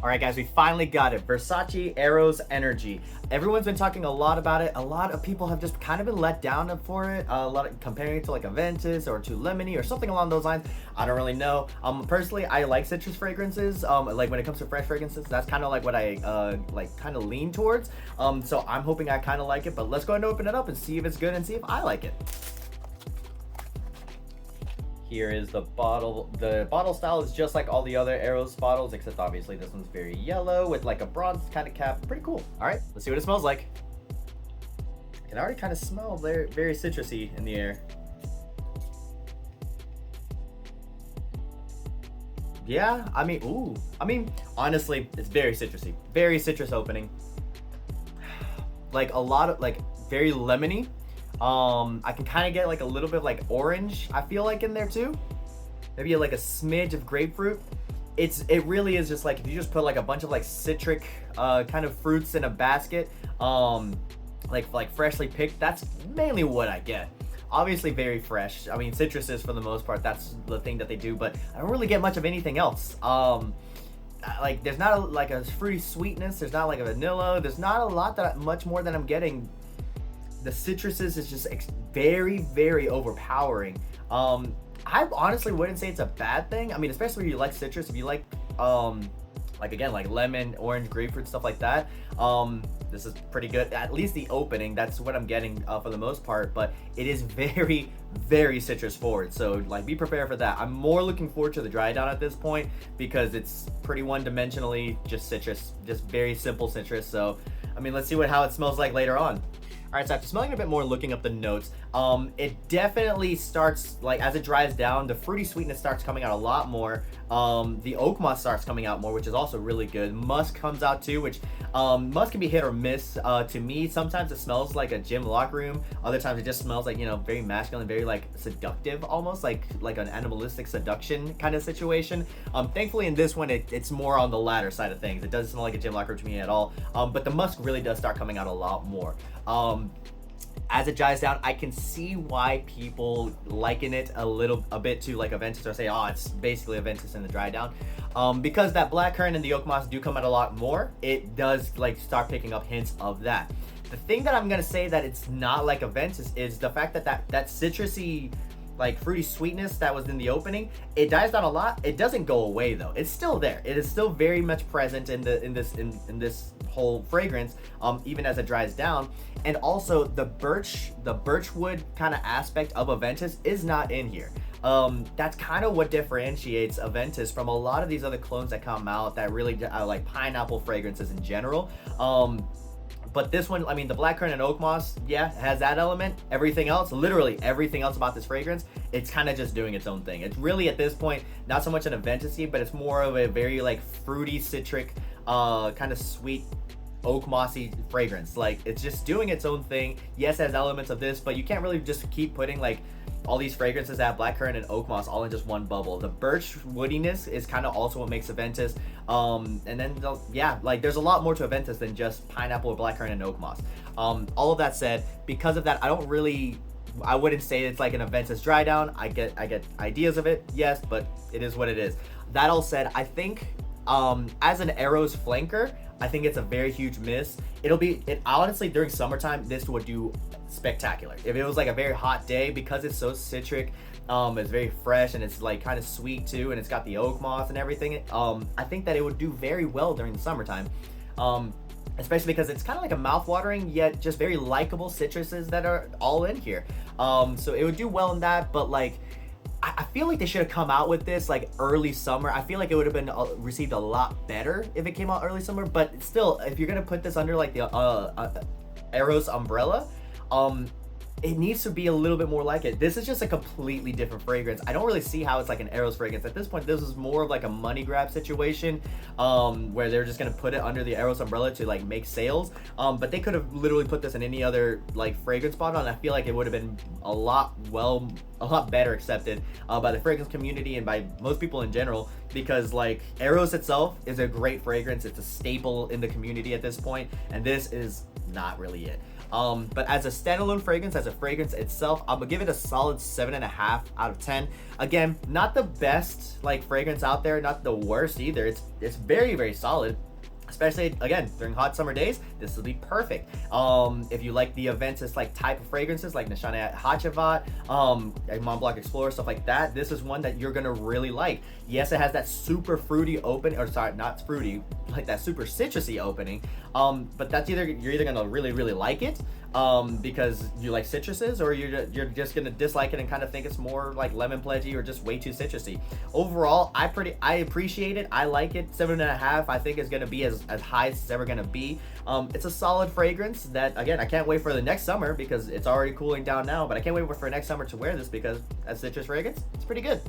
All right, guys, we finally got it. Versace Eros Energy. Everyone's been talking a lot about it. A lot of people have just kind of been let down for it. A lot of comparing it to like Aventus or to Lemony or something along those lines. I don't really know. Personally, I like citrus fragrances. Like when it comes to fresh fragrances, that's kind of like what I like kind of lean towards. So I'm hoping I kind of like it. But let's go ahead and open it up and see if it's good and see if I like it. Here is the bottle. The bottle style is just like all the other Eros bottles, except obviously this one's very yellow with like a bronze kind of cap. Pretty cool. All right, let's see what it smells like. I can already kind of smell very, very citrusy in the air. Yeah, I mean, honestly, it's very citrusy. Very citrus opening. Like a lot of, like very lemony. I can kind of get like a little bit of like orange, I feel like, in there too. Maybe like a smidge of grapefruit. It really is just like if you just put like a bunch of like citric kind of fruits in a basket, like freshly picked, that's mainly what I get. Obviously very fresh. I mean, citruses for the most part, that's the thing that they do, but I don't really get much of anything else. Like there's not like a fruity sweetness, there's not like a vanilla, there's not a lot that much more than I'm getting. The citruses is just very, very overpowering. I honestly wouldn't say it's a bad thing. I mean, especially if you like citrus, if you like again, like lemon, orange, grapefruit, stuff like that. This is pretty good. At least the opening, that's what I'm getting for the most part. But it is very, very citrus forward. So like, be prepared for that. I'm more looking forward to the dry down at this point because it's pretty one-dimensionally just citrus, just very simple citrus. So I mean, let's see how it smells like later on. All right, so after smelling a bit more and looking up the notes, it definitely starts, like as it dries down, the fruity sweetness starts coming out a lot more. The oak moss starts coming out more, which is also really good. Musk comes out too, which musk can be hit or miss. To me, sometimes it smells like a gym locker room. Other times it just smells like, you know, very masculine, very like seductive, almost like an animalistic seduction kind of situation. Thankfully in this one, it's more on the latter side of things. It doesn't smell like a gym locker room to me at all. But the musk really does start coming out a lot more. As it dries down, I can see why people liken it a bit to like Aventus, or say, oh, it's basically Aventus in the dry down. Because that blackcurrant and the oak moss do come out a lot more, it does like start picking up hints of that. The thing that I'm gonna say that it's not like Aventus is the fact that that citrusy, like fruity sweetness that was in the opening, it dies down a lot. It doesn't go away though. It's still there. It is still very much present in this whole fragrance, even as it dries down. And also the birchwood kind of aspect of Aventus is not in here. That's kind of what differentiates Aventus from a lot of these other clones that come out that really like pineapple fragrances in general. But this one, I mean, the blackcurrant and oak moss, yeah, has that element. Everything else, literally everything else about this fragrance, it's kind of just doing its own thing. It's really, at this point, not so much an Aventus-y, but it's more of a very like fruity, citric, kind of sweet, oak mossy fragrance. Like, it's just doing its own thing. Yes, it has elements of this, but you can't really just keep putting like all these fragrances that have blackcurrant and oak moss all in just one bubble. The birch woodiness is kind of also what makes Aventus. And then yeah, like there's a lot more to Aventus than just pineapple or blackcurrant and oak moss. All of that said, because of that, I wouldn't say it's like an Aventus dry down. I get ideas of it, yes, but it is what it is. That all said, I think as an Eros flanker, I think it's a very huge miss. Honestly, during summertime, this would do spectacular. If it was like a very hot day, because it's so citric, it's very fresh and it's like kind of sweet too, and it's got the oak moss and everything. I think that it would do very well during the summertime. Especially because it's kind of like a mouth-watering yet just very likable citruses that are all in here. So it would do well in that, but like, I feel like they should have come out with this like early summer. I feel like it would have been received a lot better if it came out early summer, but still, if you're gonna put this under like the Eros umbrella, it needs to be a little bit more like it. This is just a completely different fragrance. I don't really see how it's like an Eros fragrance. At this point, this is more of like a money grab situation, where they're just gonna put it under the Eros umbrella to like make sales. But they could have literally put this in any other like fragrance bottle, and I feel like it would have been a lot a lot better accepted by the fragrance community and by most people in general, because like Eros itself is a great fragrance. It's a staple in the community at this point, and this is not really it. But as a standalone fragrance, as a fragrance itself, I'm gonna give it a solid 7.5 out of 10. Again, not the best like fragrance out there, not the worst either. It's very, very solid. Especially again during hot summer days, this will be perfect. If you like the Aventus like type of fragrances, like Nishane Hachavat, Mont Blanc Explorer, stuff like that, this is one that you're gonna really like. Yes, it has that super fruity open, or sorry, not fruity, like that super citrusy opening. But that's you're either gonna really, really like it, because you like citruses, or you're just gonna dislike it and kind of think it's more like lemon pledgy or just way too citrusy. Overall, I appreciate it. I like it. 7.5. I think is gonna be as high as it's ever gonna be. It's a solid fragrance that, again, I can't wait for the next summer because it's already cooling down now. But I can't wait for next summer to wear this because as citrus fragrance, it's pretty good.